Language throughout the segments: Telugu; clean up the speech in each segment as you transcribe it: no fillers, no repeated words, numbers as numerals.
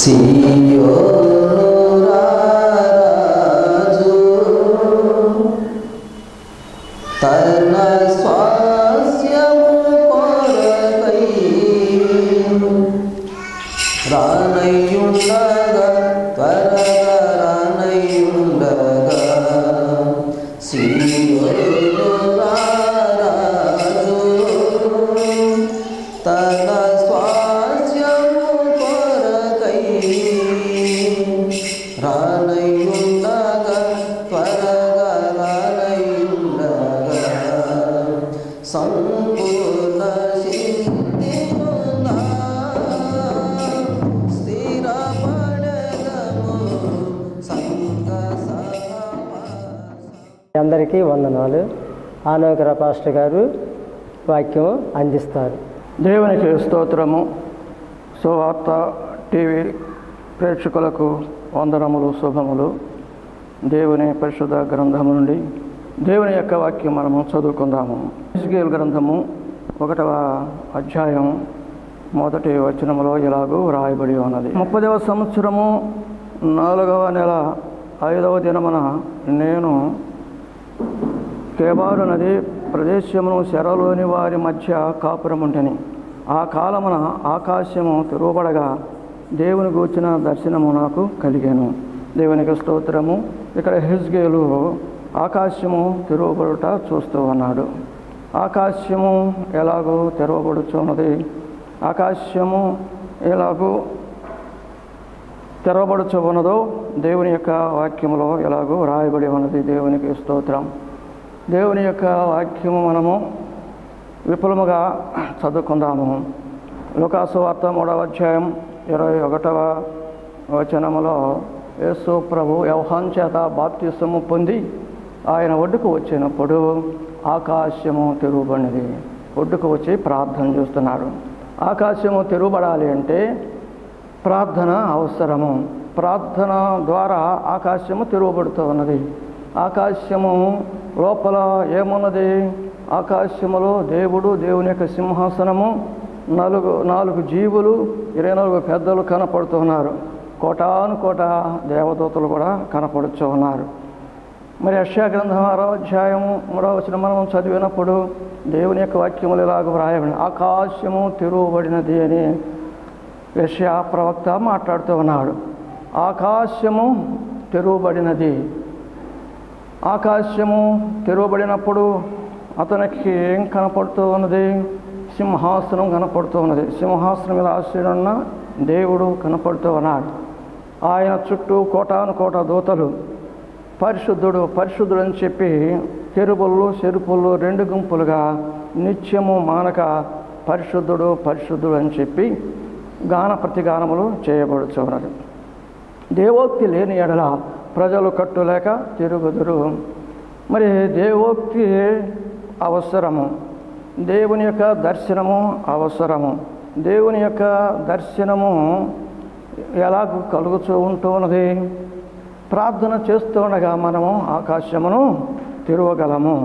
సియోను రారాజు తన స్వాస్యము కొరకై రానయ్యుండగా త్వరగా రానయ్యుండగా సియోను రారాజు తన స్వాస్యము కొరకై రానయ్యుండగా త్వరగా రానయ్యుండగా సంపూర్ణ సిద్ధియుందా స్థిరపడదము సంఘ అందరికీ వందనాలు. ఆనోకర పాస్టర్ గారు వాక్యం అందిస్తారు. దేవునికి స్తోత్రము. సువార్త టీవీ ప్రేక్షకులకు వందనములు, శుభములు. దేవుని పరిశుద్ధ గ్రంథము నుండి దేవుని యొక్క వాక్యం మనము చదువుకుందాము. హెజ్కేలు గ్రంథము 1వ అధ్యాయం 1వ వచనములో ఇలాగూ రాయబడి ఉన్నది. 30వ సంవత్సరము 4వ నెల 5వ దినమున నేను కేబారు నది ప్రదేశమును శరలోని వారి మధ్య కాపురముంటని. ఆ కాలమున ఆకాశము తెరవబడగా దేవుని గూర్చిన దర్శనము నాకు కలిగాను. దేవునికి స్తోత్రము. ఇక్కడ హెజ్కేలు ఆకాశము తెరవబడుట చూస్తూ ఉన్నాడు. ఆకాశము ఎలాగో తెరవబడుచున్నది, ఆకాశము ఎలాగూ తెరవబడుచు ఉన్నదో దేవుని యొక్క వాక్యములో ఎలాగో రాయబడి ఉన్నది. దేవునికి స్తోత్రం. దేవుని యొక్క వాక్యము మనము విపులముగా చదువుకుందాము. లూకాసు వార్త 3వ అధ్యాయం 21వ వచనములో యేసు ప్రభు యోహాను చేత బాప్తిసము పొంది ఆయన ఒడ్డుకు వచ్చినప్పుడు ఆకాశము తెరువబడినది. ఒడ్డుకు వచ్చి ప్రార్థన చేస్తున్నాడు. ఆకాశము తెరువబడాలి అంటే ప్రార్థన అవసరము. ప్రార్థన ద్వారా ఆకాశము తెరువబడుతూ ఉన్నది. ఆకాశము లోపల ఏమున్నది? ఆకాశములో దేవుడు, దేవుని యొక్క సింహాసనము, 4 జీవులు, 24 పెద్దలు కనపడుతున్నారు. కోటాను కోట దేవదూతలు కూడా కనపడుతూ ఉన్నారు. మరి యెషయా గ్రంథం 6వ అధ్యాయం 3వ వచనం మనం చదివినప్పుడు దేవుని యొక్క వాక్యములు ఇలాగ వ్రాయబడి ఆకాశము తెరువబడినది అని యెషయా ప్రవక్త మాట్లాడుతూ ఉన్నాడు. ఆకాశము తెరువబడినది. ఆకాశము తెరవబడినప్పుడు అతనికి ఏం కనపడుతూ ఉన్నది? సింహాసనం కనపడుతూ ఉన్నది. సింహాసనం మీద ఆశీనున్న దేవుడు కనపడుతూ ఉన్నాడు. ఆయన చుట్టూ కోటాను కోట దూతలు పరిశుద్ధుడు పరిశుద్ధుడు అని చెప్పి కెరూబులు చెరుపులు 2 గుంపులుగా నిత్యము మానక పరిశుద్ధుడు పరిశుద్ధుడు అని చెప్పి గాన ప్రతిగానములు చేయబడుచున్నది. దేవోక్తి లేని ఎడల ప్రజలు కట్టులేక తిరుగుదురు. మరి దేవోక్తి అవసరము, దేవుని యొక్క దర్శనము అవసరము. దేవుని యొక్క దర్శనము ఎలాగ కలుగుతూ ఉంటున్నది? ప్రార్థన చేస్తూ ఉండగా మనము ఆకాశమును తెరవగలము.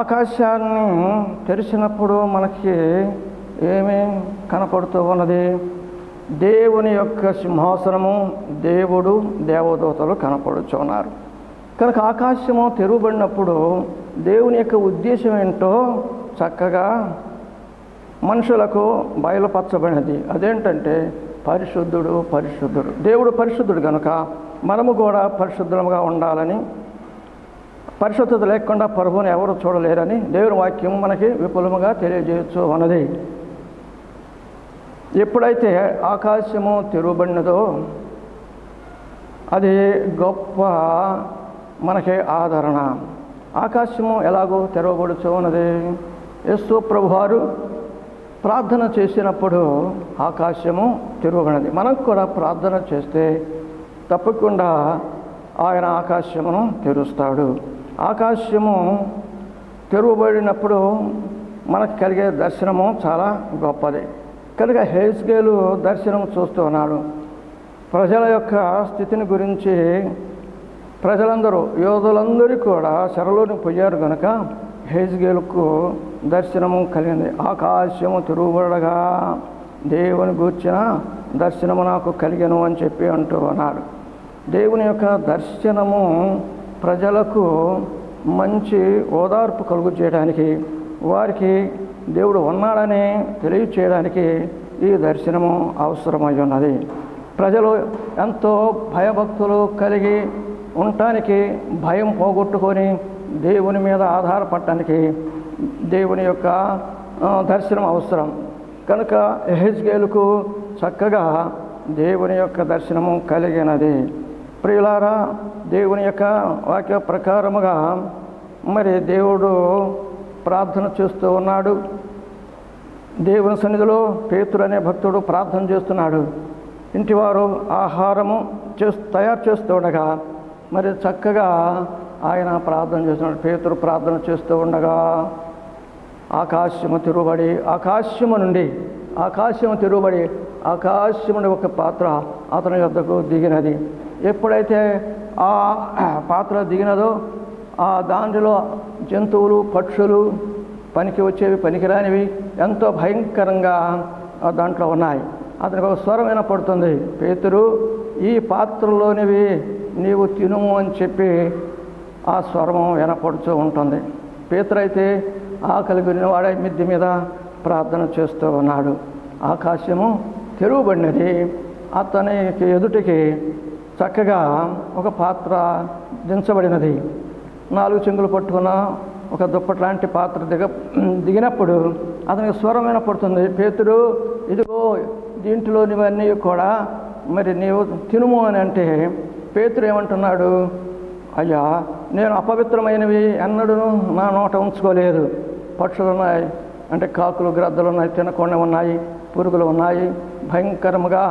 ఆకాశాన్ని తెరిచినప్పుడు మనకి ఏమి కనపడుతూ ఉన్నది? దేవుని యొక్క సింహాసనము, దేవుడు, దేవదూతలు కనపడుచున్నారు. కనుక ఆకాశము తెరవబడినప్పుడు దేవుని యొక్క ఉద్దేశం ఏంటో చక్కగా మనుషులకు బయలుపరచబడినది. అదేంటంటే పరిశుద్ధుడు పరిశుద్ధుడు. దేవుడు పరిశుద్ధుడు కనుక మనము కూడా పరిశుద్ధులుగా ఉండాలని, పరిశుద్ధత లేకుండా ప్రభువుని ఎవరు చూడలేరని దేవుని వాక్యం మనకి విపులముగా తెలియజేయచ్చు అన్నది. ఎప్పుడైతే ఆకాశము తెరవబడినదో అది గొప్ప మనకి ఆదరణ. ఆకాశము ఎలాగో తెరవబడుచు ఉన్నది? యేసు ప్రభువారు ప్రార్థన చేసినప్పుడు ఆకాశము తెరవబడినది. మనం కూడా ప్రార్థన చేస్తే తప్పకుండా ఆయన ఆకాశమును తెరుస్తాడు. ఆకాశము తెరవబడినప్పుడు మనకు కలిగే దర్శనము చాలా గొప్పది. కనుక హెజ్కేలు దర్శనం చూస్తూ ఉన్నాడు. ప్రజల యొక్క స్థితిని గురించి ప్రజలందరూ, యోధులందరూ కూడా చెరలోకి పోయారు కనుక హెజ్కేలుకు దర్శనము కలిగింది. ఆకాశము తెరవబడగా దేవుని గూర్చిన దర్శనము నాకు కలిగెను అని చెప్పి అంటూ ఉన్నాడు. దేవుని యొక్క దర్శనము ప్రజలకు మంచి ఓదార్పు కలుగు చేయడానికి, వారికి దేవుడు ఉన్నాడని తెలియచేయడానికి ఈ దర్శనము అవసరమై ఉన్నది. ప్రజలు ఎంతో భయభక్తులు కలిగి ఉండటానికి, భయం పోగొట్టుకొని దేవుని మీద ఆధారపడటానికి దేవుని యొక్క దర్శనం అవసరం. కనుక యెహెజ్కేలుకు చక్కగా దేవుని యొక్క దర్శనము కలిగినది. ప్రియులారా, దేవుని యొక్క వాక్య ప్రకారముగా మరి దేవుడు ప్రార్థన చేస్తూ ఉన్నాడు. దేవుని సన్నిధిలో పేతురు అనే భక్తుడు ప్రార్థన చేస్తున్నాడు. ఇంటివారు ఆహారము తయారు చేస్తూ ఉండగా మరి చక్కగా ఆయన ప్రార్థన చేస్తున్నాడు. పేతురు ప్రార్థన చేస్తూ ఉండగా ఆకాశము తిరుబడి, ఆకాశము తిరుబడి ఆకాశము నుండి ఒక పాత్ర అతని యొద్దకు దిగినది. ఎప్పుడైతే ఆ పాత్ర దిగినదో దాంట్లో జంతువులు, పక్షులు, పనికి వచ్చేవి, పనికిరానివి ఎంతో భయంకరంగా దాంట్లో ఉన్నాయి. అతనికి ఒక స్వరం వినపడుతుంది, పేతురు ఈ పాత్రలోనివి నీవు తినుము అని చెప్పి ఆ స్వరము వినపడుతూ ఉంటుంది. పేతురు అయితే ఆకలి గురినవాడే మిద్ది మీద ప్రార్థన చేస్తూ ఉన్నాడు. ఆకాశము తెరువబడినది. అతనికి ఎదుటికి చక్కగా ఒక పాత్ర దించబడినది. 4 చెంగులు పట్టుకున్న ఒక దుప్పట్లాంటి పాత్ర దిగినప్పుడు అతనికి స్వరం వినపడుతుంది, పేతురు ఇదిగో దీంట్లోనివన్నీ కూడా మరి నీవు తినుము అని. అంటే పేతురు ఏమంటున్నాడు, అయ్యా నేను అపవిత్రమైనవి ఎన్నడూ నా నోట ఉంచుకోలేదు. పక్షులు ఉన్నాయి, అంటే కాకులు, గ్రద్దలు ఉన్నాయి, తినకుండా ఉన్నాయి, పురుగులు ఉన్నాయి, భయంకరముగా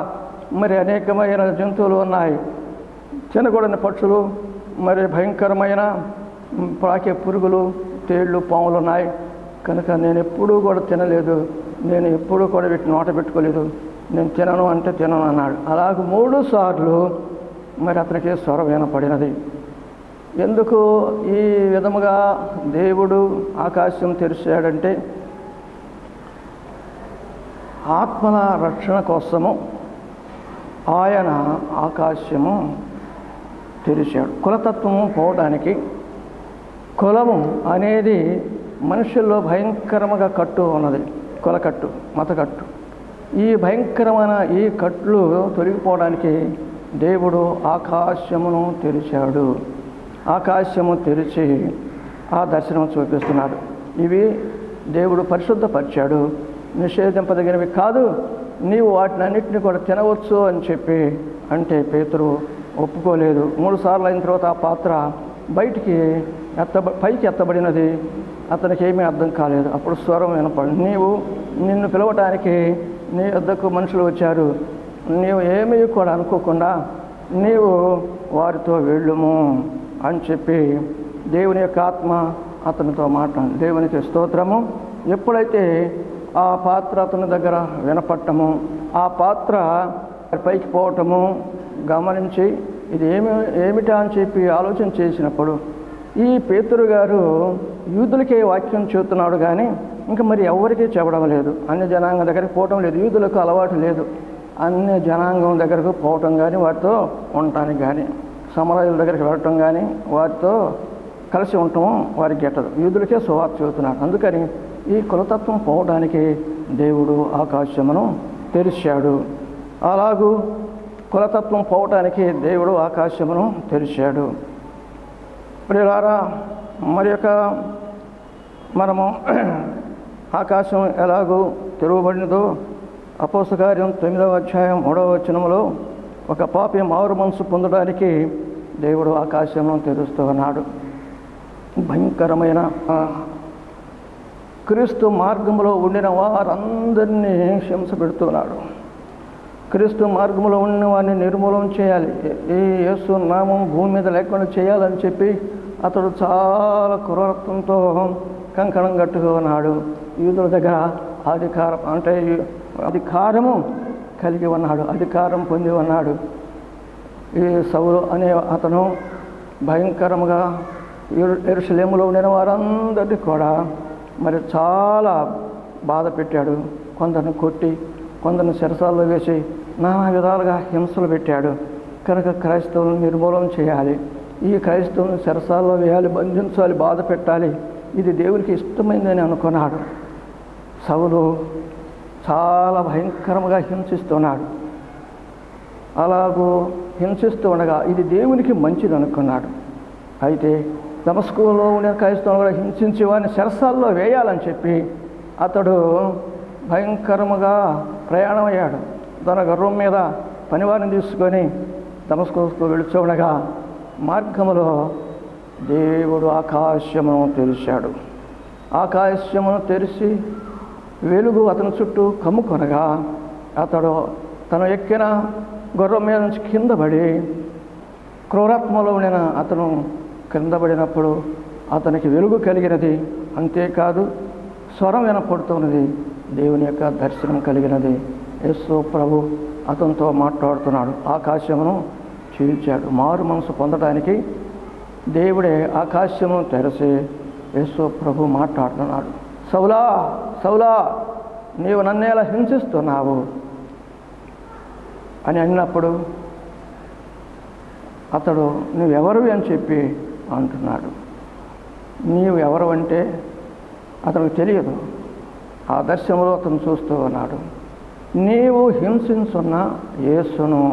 మరి అనేకమైన జంతువులు ఉన్నాయి, తినకూడని పక్షులు, మరి భయంకరమైన పాకే పురుగులు, తేళ్ళు, పాములు ఉన్నాయి. కనుక నేను ఎప్పుడూ కూడా తినలేదు, నేను ఎప్పుడూ కూడా వీటిని నోట పెట్టుకోలేదు, నేను తినను అంటే తినను అన్నాడు. అలాగ 3 సార్లు మరి అతనికి స్వరం వినపడినది. ఎందుకు ఈ విధముగా దేవుడు ఆకాశం తెరిచాడంటే ఆత్మల రక్షణ కోసము ఆయన ఆకాశము తెరిచాడు. కులతత్వము పోవడానికి, కులము అనేది మనుషుల్లో భయంకరముగా కట్టు ఉన్నది, కులకట్టు, మతకట్టు. ఈ భయంకరమైన ఈ కట్లు తొలగిపోవడానికి దేవుడు ఆకాశమును తెరిచాడు. ఆకాశము తెరిచి ఆ దర్శనం చూపిస్తున్నాడు. ఇవి దేవుడు పరిశుద్ధపరిచాడు, నిషేధింపదగినవి కాదు, నీవు వాటిని అన్నింటినీ కూడా తినవచ్చు అని చెప్పి అంటే పేతురు ఒప్పుకోలేదు. 3 సార్లు అయిన తర్వాత ఆ పాత్ర బయటికి పైకి ఎత్తబడినది. అతనికి ఏమీ అర్థం కాలేదు. అప్పుడు స్వరం వినపడి, నిన్ను పిలవటానికి నీ వద్దకు మనుషులు వచ్చారు, నీవు ఏమీ కూడా అనుకోకుండా నీవు వారితో వెళ్ళుము అని చెప్పి దేవుని యొక్క ఆత్మ అతనితో మాట్లాడు. దేవునికి స్తోత్రము. ఎప్పుడైతే ఆ పాత్ర అతని దగ్గర వినపడటము, ఆ పాత్ర పైకి పోవటము గమనించి ఇది ఏమిటా అని చెప్పి ఆలోచన చేసినప్పుడు ఈ పేతురు గారు యూదులకే వాక్యం చెబుతున్నాడు కానీ ఇంకా మరి ఎవరికీ చెప్పడం లేదు. అన్య జనాంగం దగ్గరికి పోవటం లేదు, యూదులకు అలవాటు లేదు అన్య జనాంగం దగ్గరకు పోవటం కానీ, వారితో ఉండటానికి కానీ, సమరయుల దగ్గరికి వెళ్ళటం కానీ, వారితో కలిసి ఉండటం వారికి గెట్టదు. యూదులకే సువార్త చెబుతున్నాడు. అందుకని ఈ కులతత్వం పోవడానికి దేవుడు ఆకాశమును తెరిచాడు. అలాగూ కులతత్వం పోవటానికి దేవుడు ఆకాశమును తెరిచాడు. ప్రియులారా, మరి యొక్క మనము ఆకాశం ఎలాగూ తెరవబడినదో అపోస్తల కార్యం 9వ అధ్యాయం 3వ వచనములో ఒక పాపి మారు మనసు పొందడానికి దేవుడు ఆకాశమును తెరుస్తూ ఉన్నాడు. భయంకరమైన క్రీస్తు మార్గంలో ఉండిన వారందరినీ హింస పెడుతున్నాడు. క్రీస్తు మార్గంలో ఉన్న వారిని నిర్మూలన చేయాలి, ఈ యేసు నామం భూమి మీద లేకుండా చేయాలని చెప్పి అతడు చాలా క్రూరత్వంతో కంకణం కట్టుగా ఉన్నాడు. యూదుల దగ్గర అధికారము కలిగి ఉన్నాడు, అధికారం పొంది ఉన్నాడు. ఈ సౌలు అనే అతను భయంకరంగా యెరూషలేములో ఉండిన వారందరినీ కూడా మరి చాలా బాధ పెట్టాడు. కొందరిని కొట్టి కొందరిని చెరసాల్లో వేసి నానా విధాలుగా హింసలు పెట్టాడు. కనుక క్రైస్తవులను నిర్మూలన చేయాలి, ఈ క్రైస్తవులను చెరసాల్లో వేయాలి, బంధించాలి, బాధ పెట్టాలి, ఇది దేవునికి ఇష్టమైందని అనుకున్నాడు. సౌలు చాలా భయంకరంగా హింసిస్తున్నాడు. అలాగూ హింసిస్తూ ఉండగా ఇది దేవునికి మంచిది అనుకున్నాడు. అయితే దమస్కులో ఉండే క్రైస్తవులను కూడా హింసించి వారిని చెరసాల్లో వేయాలని చెప్పి అతడు భయంకరముగా ప్రయాణం అయ్యాడు. తన గుర్రం మీద పనివారిని తీసుకొని దమస్కుకు వెళుతుండగా మార్గములో దేవుడు ఆకాశమును తెరిచాడు. ఆకాశమును తెరిచి వెలుగు అతని చుట్టూ కమ్ముకొనగా అతడు తను ఎక్కిన గుర్రం మీద నుంచి కింద పడి క్రూరాత్మలో ఉండిన అతను కింద పడినప్పుడు అతనికి వెలుగు కలిగినది. అంతేకాదు స్వరం వినపడుతున్నది, దేవుని యొక్క దర్శనం కలిగినది. యేసు ప్రభు అతనితో మాట్లాడుతున్నాడు. ఆకాశమును చీల్చాడు. మారు మనసు పొందడానికి దేవుడే ఆకాశమును తెరచి యేసు ప్రభు మాట్లాడుతున్నాడు. సౌలా సౌలా, నీవు నన్నేలా హింసిస్తున్నావు అని అన్నప్పుడు అతడు నువ్వెవరు అని చెప్పి అంటున్నాడు. నీవు ఎవరు అంటే అతనికి తెలియదు. ఆ దర్శనంలో అతను చూస్తూ ఉన్నాడు. నీవు హింసించున్న యేసును,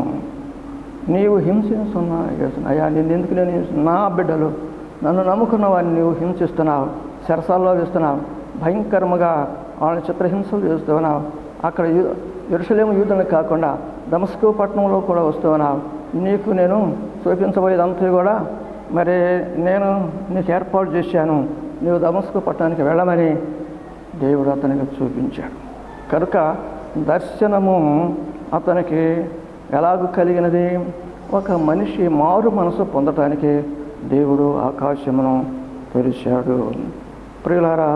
నీవు హింసించున్న యేసును. అయ్యా నేను ఎందుకు నేను నా బిడ్డలు నన్ను నమ్ముకున్న వారిని నీవు హింసిస్తున్నావు, చెరసాల్లో వేస్తున్నావు, భయంకరముగా వాళ్ళని చిత్రహింసలు చేస్తున్నావు. అక్కడ యెరూషలేము యూదులను కాకుండా దమస్కు పట్టణంలో కూడా వస్తున్నావు. నీకు నేను చూపించబోయేదంతా కూడా మరి నేను నీకు ఏర్పాటు చేశాను, నీవు దమస్కు పట్టణానికి వెళ్ళమని దేవుడు అతనికి చూపించాడు. కనుక దర్శనము అతనికి ఎలాగూ కలిగినది? ఒక మనిషి మారు మనసు పొందటానికి దేవుడు ఆకాశమును తెరిచాడు. ప్రియులారా,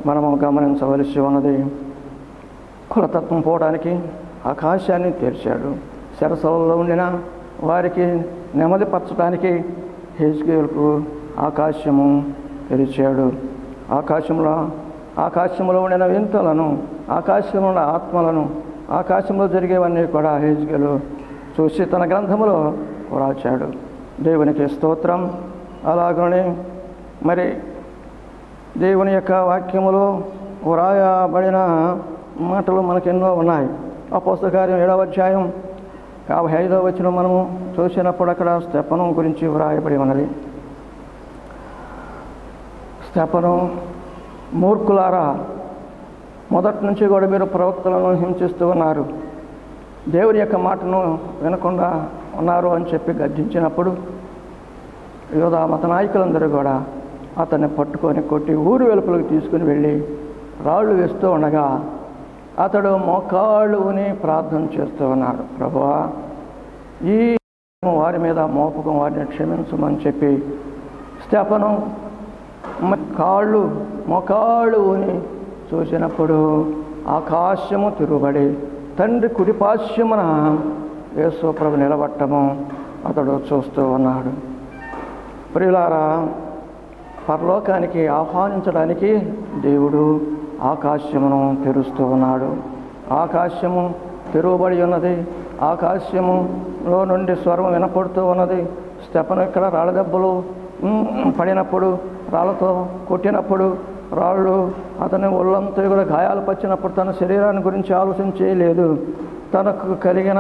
మనము గమనించవలసి ఉన్నది, కులతత్వం పోవడానికి ఆకాశాన్ని తెరిచాడు. చెరసాలలో ఉండిన వారికి నెమ్మదిపరచడానికి హెజ్కేలుకు ఆకాశము తెరిచాడు. ఆకాశంలో ఉండిన వింతలను, ఆకాశంలో ఉన్న ఆత్మలను, ఆకాశంలో జరిగేవన్నీ కూడా హెజ్కేలు చూసి తన గ్రంథములో రాశాడు. దేవునికి స్తోత్రం. అలాగనే మరి దేవుని యొక్క వాక్యములో వ్రాయబడిన మాటలు మనకెన్నో ఉన్నాయి. అపోస్తల కార్యం 7వ అధ్యాయం 55వ వచనం మనము చూసినప్పుడు అక్కడ స్తెఫను గురించి వ్రాయబడి ఉన్నది. స్తెఫను, మూర్ఖులారా, మొదటి నుంచి కూడా మీరు ప్రవక్తలను హింసిస్తూ ఉన్నారు, దేవుని యొక్క మాటను వినకుండా ఉన్నారు అని చెప్పి గద్దించినప్పుడు యోధా మత నాయకులందరూ కూడా అతన్ని పట్టుకొని కొట్టి ఊరు వెలుపలకు తీసుకుని వెళ్ళి రాళ్ళు వేస్తూ ఉండగా అతడు మోకాళ్ళుని ప్రార్థన చేస్తూ ఉన్నాడు. ప్రభువా, ఈ వారి మీద మోపకం, వారిని క్షమించమని చెప్పి స్తెఫను మోకాళ్ళు ఊని చూసినప్పుడు ఆకాశము తిరుగుబడి తండ్రి కుడిపార్శ్వమున యేసు ప్రభు నిలబట్టము అతడు చూస్తూ ఉన్నాడు. ప్రియులారా, పరలోకానికి ఆహ్వానించడానికి దేవుడు ఆకాశమును తెరుస్తూ ఉన్నాడు. ఆకాశము తెరువబడి ఉన్నది. ఆకాశములో నుండి స్వరం వినపడుతూ ఉన్నది. స్తెఫను ఇక్కడ రాళ్ళ దెబ్బలు పడినప్పుడు, రాళ్ళతో కొట్టినప్పుడు, రాళ్ళు అతని ఒళ్ళంతా కూడా గాయాలు పచ్చినప్పుడు తన శరీరాన్ని గురించి ఆలోచన చేయలేదు. తనకు కలిగిన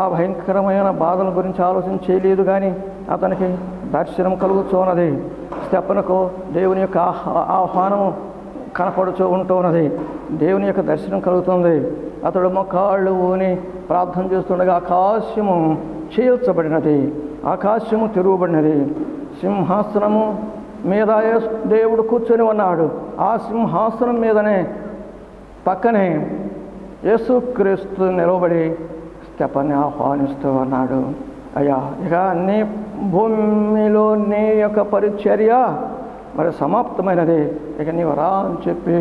ఆ భయంకరమైన బాధల గురించి ఆలోచన చేయలేదు. కానీ అతనికి దర్శనం కలుగుతూ ఉన్నది. స్తెఫనుకు దేవుని యొక్క ఆహ్వానము కనపడుతూ ఉంటూ ఉన్నది. దేవుని యొక్క దర్శనం కలుగుతుంది. అతడు మోకాళ్ళు ఊని ప్రార్థన చేస్తుండగా ఆకాశము చీల్చబడినది, ఆకాశము తిరుగుబడినది. సింహాసనము మీద దేవుడు కూర్చొని ఉన్నాడు. ఆ సింహాసనం మీదనే పక్కనే యేసుక్రీస్తు నిలబడి స్తెఫనుని ఆహ్వానిస్తూ ఉన్నాడు. అయ్యా, ఇక నీ భూమిలో నీ యొక్క పరిచర్య మరి సమాప్తమైనది, ఇక నీవు రా అని చెప్పి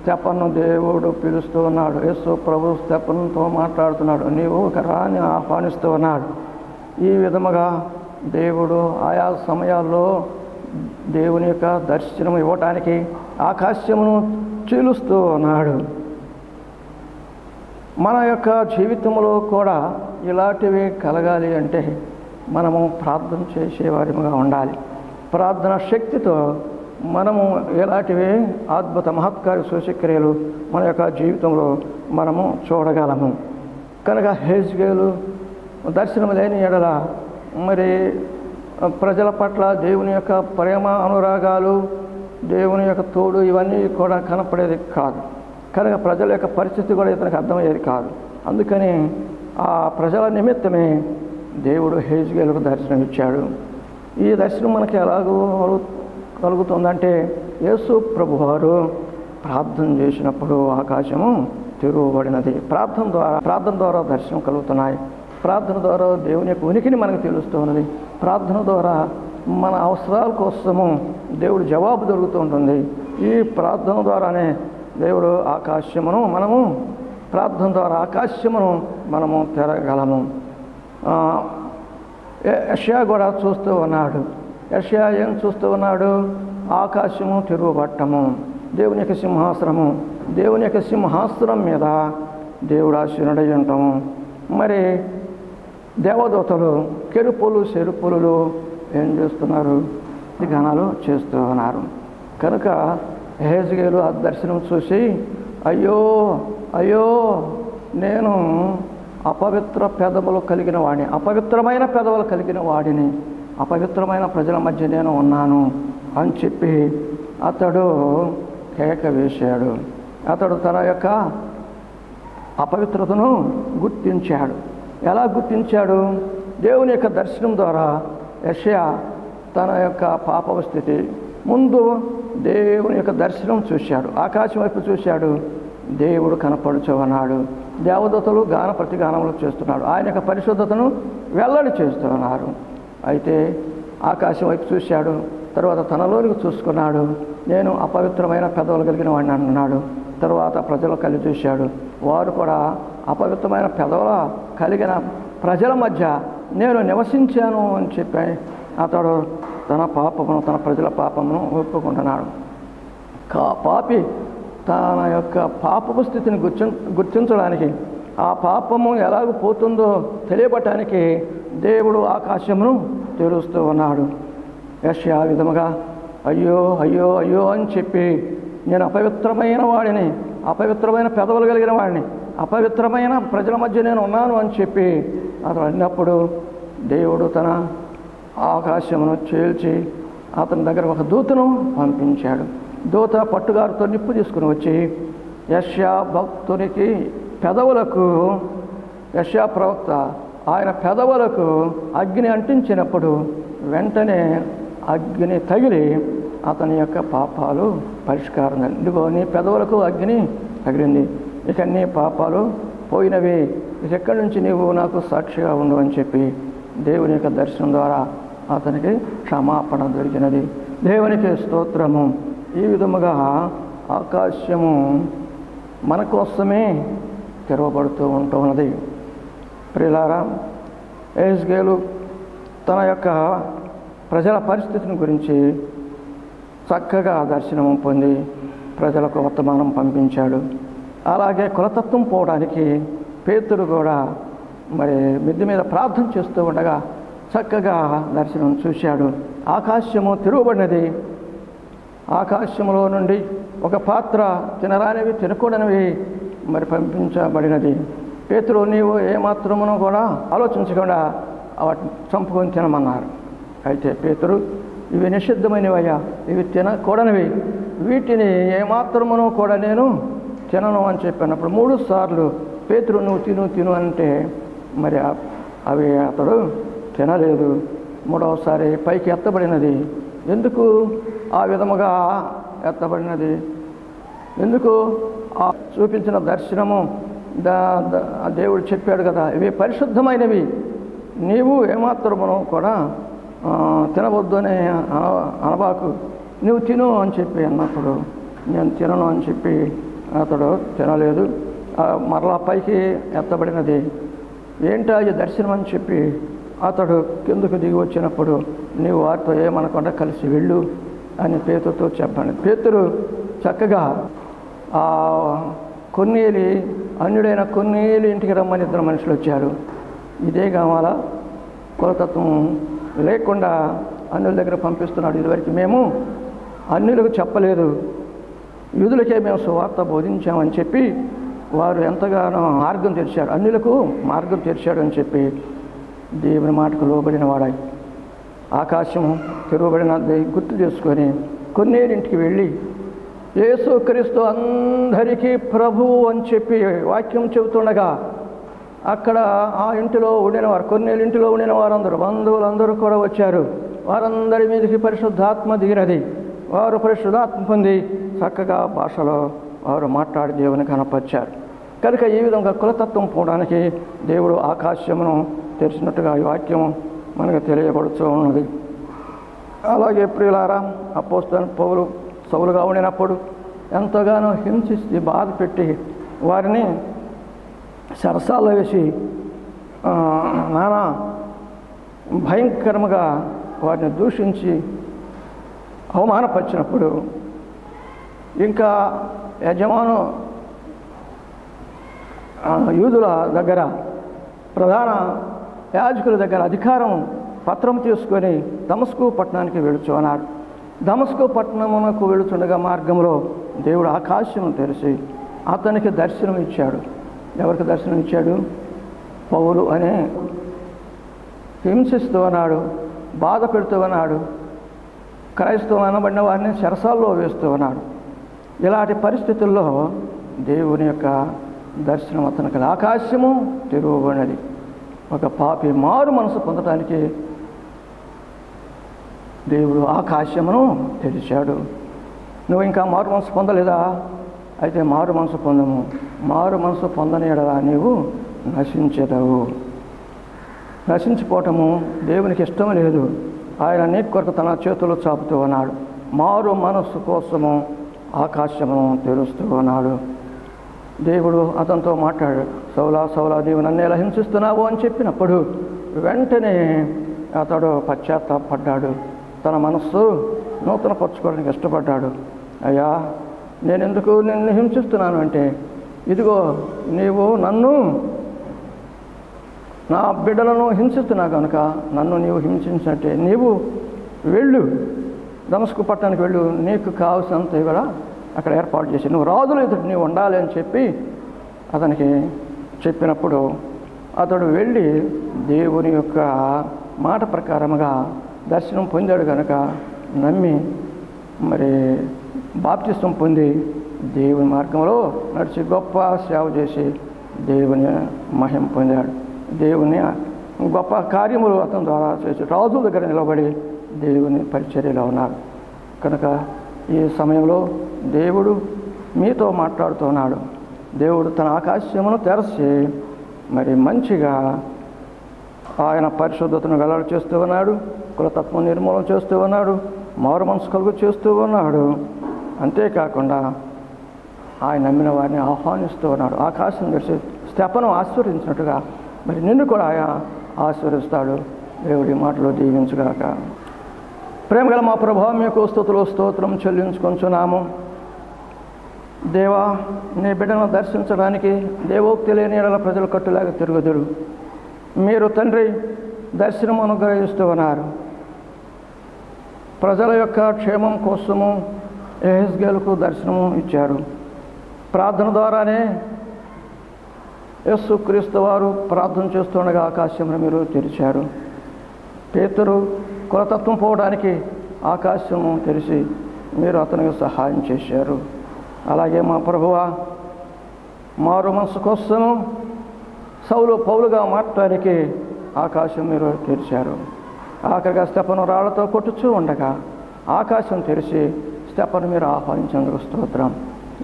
స్తెఫనును దేవుడు పిలుస్తూ ఉన్నాడు. యేసు ప్రభు స్తెఫనుతో మాట్లాడుతున్నాడు. నీవు ఇక రా అని ఆహ్వానిస్తూ ఉన్నాడు. ఈ విధముగా దేవుడు ఆయా సమయాల్లో దేవుని యొక్క దర్శనం ఇవ్వటానికి ఆకాశమును చీలుస్తూ ఉన్నాడు. మన యొక్క జీవితంలో కూడా ఇలాంటివి కలగాలి అంటే మనము ప్రార్థన చేసేవారిగా ఉండాలి. ప్రార్థన శక్తితో మనము ఎలాంటివి అద్భుత మహత్కార్య సూచక్రియలు మన యొక్క జీవితంలో మనము చూడగలము. కనుక హెజ్కేలు దర్శనం లేని ఎడల మరి ప్రజల పట్ల దేవుని యొక్క ప్రేమ అనురాగాలు, దేవుని యొక్క తోడు ఇవన్నీ కూడా కనపడేది కాదు. కనుక ప్రజల యొక్క పరిస్థితి కూడా ఇతనికి అర్థమయ్యేది కాదు. అందుకని ఆ ప్రజల నిమిత్తమే దేవుడు హెజ్కేలుకు దర్శనం ఇచ్చాడు. ఈ దర్శనం మనకి ఎలాగో కలుగుతుందంటే యేసు ప్రభువారు ప్రార్థన చేసినప్పుడు ఆకాశము తెరవబడినది. ప్రార్థన ద్వారా దర్శనం కలుగుతున్నాయి. ప్రార్థన ద్వారా దేవుని యొక్క ఉనికిని మనకు తెలుస్తున్నది. ప్రార్థన ద్వారా మన అవసరాల కోసము దేవుడు జవాబు దొరుకుతూ ఉంటుంది. ఈ ప్రార్థన ద్వారానే దేవుడు ప్రార్థన ద్వారా ఆకాశమును మనము తెరగలము. యెషయా కూడా చూస్తూ ఉన్నాడు. యెషయా ఏం చూస్తూ ఉన్నాడు? ఆకాశము తెరువబట్టము, దేవుని యొక్క సింహాసనము, దేవుని యొక్క సింహాసనం మీద దేవుడు ఆశీనుడై ఉంటాము. మరి దేవదూతలు కెరుపులు చెరుపులు ఏం చేస్తున్నారు? గానాలు చేస్తూ ఉన్నారు. కనుక హెజ్కేలు ఆ దర్శనం చూసి అయ్యో అయ్యో నేను అపవిత్ర పెదవులు కలిగిన వాడిని, అపవిత్రమైన పెదవులు కలిగిన వాడిని, అపవిత్రమైన ప్రజల మధ్య నేను ఉన్నాను అని చెప్పి అతడు కేక వేశాడు. అతడు తన యొక్క అపవిత్రతను గుర్తించాడు. ఎలా గుర్తించాడు? దేవుని యొక్క దర్శనం ద్వారా యెషయా తన యొక్క పాప స్థితి ముందు దేవుని యొక్క దర్శనం చూశాడు. ఆకాశం వైపు చూశాడు. దేవుడు కనపడుచు ఉన్నాడు. దేవదూతలు ప్రతిగానములు చేస్తున్నాడు. ఆయన యొక్క పరిశుద్ధతను వెల్లడి చేస్తూ ఉన్నారు. అయితే ఆకాశం వైపు చూశాడు. తర్వాత తనలోనికి చూసుకున్నాడు. నేను అపవిత్రమైన పెదవులు కలిగిన వాడిని అన్నాడు. తర్వాత ప్రజలు కలిసి చూశాడు. వారు కూడా అపవిత్రమైన పెదవుల కలిగిన ప్రజల మధ్య నేను నివసించాను అని చెప్పి అతడు తన ప్రజల పాపమును ఒప్పుకుంటున్నాడు. పాపి తన యొక్క పాపపు స్థితిని గుర్తించడానికి, ఆ పాపము ఎలాగ పోతుందో తెలియబట్టడానికి దేవుడు ఆకాశమును తెరుస్తూ ఉన్నాడు. యెషయా ఆ విధముగా అయ్యో అయ్యో అయ్యో అని చెప్పి నేను అపవిత్రమైన వాడిని, అపవిత్రమైన పెదవులు కలిగిన వాడిని, అపవిత్రమైన ప్రజల మధ్య నేను ఉన్నాను అని చెప్పి అతను అన్నప్పుడు దేవుడు తన ఆకాశమును చేల్చి అతని దగ్గర ఒక దూతను పంపించాడు. దూత పట్టుగారితో నిప్పు తీసుకుని వచ్చి యెషయా భక్తునికి పెదవులకు, యెషయా ప్రవక్త ఆయన పెదవులకు అగ్ని అంటించినప్పుడు వెంటనే అగ్ని తగిలి అతని యొక్క పాపాలు పరిష్కారం. ఇదిగో నీ పెదవులకు అగ్ని తగిలింది, ఇక నీ పాపాలు పోయినవి, ఇక ఎక్కడి నుంచి నీవు నాకు సాక్షిగా ఉండు అని చెప్పి దేవుని యొక్క దర్శనం ద్వారా అతనికి క్షమాపణ దొరికినది. దేవునికి స్తోత్రము. ఈ విధముగా ఆకాశము మన కోసమే తెరవబడుతూ ఉంటున్నది. ప్రియులారా, యెహెజ్కేలు తన యొక్క ప్రజల పరిస్థితిని గురించి చక్కగా దర్శనం పొంది ప్రజలకు వర్తమానం పంపించాడు. అలాగే కులతత్వం పోవడానికి పేతురు కూడా మరి మిద్దె మీద ప్రార్థన చేస్తూ ఉండగా చక్కగా దర్శనం చూశాడు. ఆకాశము తెరవబడినది. ఆకాశములో నుండి ఒక పాత్ర తినరానివి తినకూడనివి మరి పంపించబడినది. పేతురు నీవు ఏమాత్రమును కూడా ఆలోచించకుండా వాటిని చంపుకొని తినమన్నారు. అయితే పేతురు ఇవి నిషిద్ధమైనవయ్యా, ఇవి తినకూడనివి, వీటిని ఏమాత్రమును కూడా నేను తినను అని చెప్పినప్పుడు 3 సార్లు పేతురు నువ్వు తిను అంటే మరి అవి అతడు తినలేదు. 3వసారి పైకి ఎత్తబడినది. ఎందుకు ఆ విధముగా ఎత్తబడినది? ఎందుకు? ఆ చూపించిన దర్శనము దేవుడు చెప్పాడు కదా, ఇవి పరిశుద్ధమైనవి, నీవు ఏమాత్రమును కూడా తినవద్దు అని అనబాకు, నువ్వు తిను అని చెప్పి అన్నప్పుడు నేను తినను అని చెప్పి అతడు తినలేదు. మరలా పైకి ఎత్తబడినది. ఏంటో ఈ దర్శనం అని చెప్పి అతడు కిందకు దిగి వచ్చినప్పుడు నీవు వారితో ఏమనకుండా కలిసి వెళ్ళు అని పేతురుతో చెప్పండి. పేతురు చక్కగా కొన్నేలి అన్యుడైన కొన్నేలి ఇంటికి రమ్మని ఇద్దరు మనుషులు వచ్చారు. ఇదే కావాలా? కులతత్వం లేకుండా అన్యుల దగ్గర పంపిస్తున్నాడు. ఇదివరకు మేము అన్యులకు చెప్పలేదు, యూదులకే మేము సువార్త బోధించామని చెప్పి వారు ఎంతగానో మార్గం తెరిచాడు, అన్యులకు మార్గం తెరిచాడు అని చెప్పి దేవుని మాటకు లోబడిన వాడాయి. ఆకాశము తెరవబడినది గుర్తు చేసుకొని కొన్నేరింటికి వెళ్ళి యేసుక్రీస్తు అందరికీ ప్రభువు అని చెప్పి వాక్యం చెబుతుండగా అక్కడ ఆ ఇంటిలో ఉండిన వారు, కొన్నేళ్ళ ఇంటిలో ఉండిన వారందరూ, బంధువులందరూ కూడా వచ్చారు. వారందరి మీదకి పరిశుద్ధాత్మ దిగినది. వారు పరిశుద్ధాత్మ పొంది చక్కగా భాషలో వారు మాట్లాడి దేవుని కనపరిచారు. కనుక ఈ విధంగా కులతత్వం పోవడానికి దేవుడు ఆకాశమును తెరిచినట్టుగా ఈ వాక్యం మనకు తెలియబడుతూ ఉన్నది. అలాగే ప్రియులారా, అపోస్తలుడైన పౌలు సౌలుగా ఉండినప్పుడు ఎంతగానో హింసిస్తే బాధ పెట్టి వారిని సరసాల్లో వేసి నానా భయంకరంగా వారిని దూషించి అవమానపరిచినప్పుడు ఇంకా యజమాను యూదుల దగ్గర, ప్రధాన యాజకుల దగ్గర అధికారం పత్రం తీసుకొని దమస్కు పట్టణానికి వెళుచు అన్నాడు. దమస్కు పట్టణమునకు వెళుతుండగా మార్గంలో దేవుడు ఆకాశం తెరిచి అతనికి దర్శనం ఇచ్చాడు. ఎవరికి దర్శనం ఇచ్చాడు? పౌలు అనే హింసిస్తూ ఉన్నాడు, బాధ పెడుతూ ఉన్నాడు, క్రైస్తవం అనబడిన వారిని చెరసాల్లో వేస్తూ ఉన్నాడు. ఇలాంటి పరిస్థితుల్లో దేవుని యొక్క దర్శనం అతనికి ఆకాశము తెరవబడినది. ఒక పాపి మారు మనసు పొందడానికి దేవుడు ఆకాశమును తెరిచాడు. నువ్వు ఇంకా మారు మనసు పొందలేదా? అయితే మారు మనసు పొందము. మారు మనసు పొందనేడలా నీవు నశించెదవు. నశించిపోవటము దేవునికి ఇష్టం లేదు. ఆయన నీ కొరకు తన చేతులు చాపుతూ ఉన్నాడు. మారు మనస్సు కోసము ఆకాశమును తెరుస్తూ ఉన్నాడు. దేవుడు అతనితో మాట్లాడాడు. సౌలా సౌలా, నీవు నన్ను ఎలా హింసిస్తున్నావు అని చెప్పినప్పుడు వెంటనే అతడు పశ్చాత్తాపడ్డాడు. తన మనస్సు నూతనపరచుకోవడానికి ఇష్టపడ్డాడు. అయ్యా, నేను ఎందుకు నిన్ను హింసిస్తున్నాను అంటే, ఇదిగో నీవు నన్ను, నా బిడ్డలను హింసిస్తున్నావు కనుక నన్ను నీవు హింసించినట్టే. నీవు వెళ్ళు, దమస్కు పట్టణానికి వెళ్ళు, నీకు కావాల్సినంత కూడా అక్కడ ఏర్పాటు చేసి నువ్వు రాజులు ఎదుటి నీవు ఉండాలి అని చెప్పి అతనికి చెప్పినప్పుడు అతడు వెళ్ళి దేవుని యొక్క మాట ప్రకారముగా దర్శనం పొందాడు కనుక నమ్మి మరి బాప్తిస్వం పొంది దేవుని మార్గంలో నడిచి గొప్ప సేవ చేసి దేవుని మహిమ పొందాడు. దేవుని గొప్ప కార్యములు అతని ద్వారా చేసి రాజుల దగ్గర నిలబడి దేవుని పరిచర్యలో ఉన్నాడు. కనుక ఈ సమయంలో దేవుడు మీతో మాట్లాడుతున్నాడు. దేవుడు తన ఆకాశమును తెరచి మరి మంచిగా ఆయన పరిశుద్ధతను వెల్లడి చేస్తూ ఉన్నాడు. కులతత్వం నిర్మూలన చేస్తూ ఉన్నాడు. మారు మనసు కలుగు చేస్తూ ఉన్నాడు. అంతేకాకుండా ఆయన నమ్మిన వారిని ఆహ్వానిస్తూ ఉన్నాడు. ఆకాశం తెరిచి స్తెఫను ఆశీర్వదించినట్టుగా మరి నిన్ను కూడా ఆయన ఆశీర్వదిస్తాడు. దేవుడి మాటలో దీవించుగాక. ప్రేమగల మా ప్రభువా, మీకు స్తుతులు స్తోత్రం చెల్లించుకొంచున్నాము. దేవా, నీ బిడ్డను దర్శించడానికి దేవోక్తి లేని ఎడల ప్రజలు కట్టులాగా తిరుగుదురు. మీరు తండ్రి దర్శనం అనుగ్రహిస్తూ ఉన్నారు. ప్రజల యొక్క క్షేమం కోసము యెహెజ్కేలుకు దర్శనము ఇచ్చారు. ప్రార్థన ద్వారానే యేసుక్రీస్తు వారు ప్రార్థన చేస్తుండగా ఆకాశంలో మీరు తెరిచారు. పేతురు కులతత్వం పోవడానికి ఆకాశము తెరిచి మీరు అతనికి సహాయం చేశారు. అలాగే మా ప్రభువా, మారు మనసు కోసము సౌలు పౌలుగా మాట్లాడడానికి ఆకాశం మీరు తెరిచారు. ఆఖరిగా స్తెఫను రాళ్లతో కొట్టుచూ ఉండగా ఆకాశం తెరిచి స్తెఫను మీరు ఆహ్వానించేందుకు స్తోత్రం.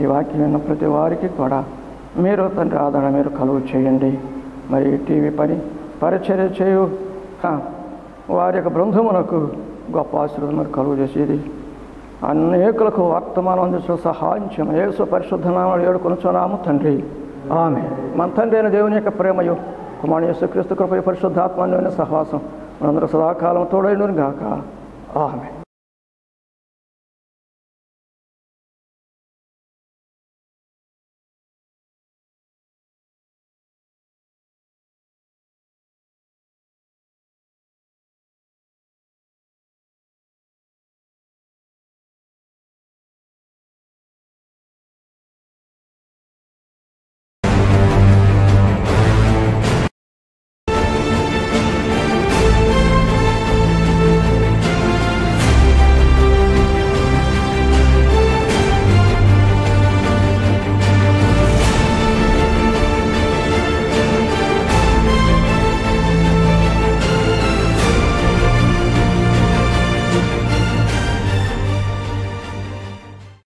ఈ వాక్యం విన్న ప్రతి వారికి కూడా మీరు తండ్రి ఆదరణ మీరు కలుగు చేయండి. మరి టీవీ పని పరిచర్య చేయు వారి యొక్క బృందమునకు గొప్ప ఆశీర్వాదం మీరు కలుగు చేసేది. అనేకులకు వర్తమానం అందించడం సహాయం చేయము. యేసు పరిశుద్ధ నామములో వేడుకొనుచున్నాము తండ్రి, ఆమేన్. మన తండ్రి అయిన దేవుని యొక్క ప్రేమయు, కుమారుని యేసుక్రీస్తు కృపయు, పరిశుద్ధాత్మ సహవాసం మనందరూ సదాకాలం తోడైనను గాక. ఆమేన్.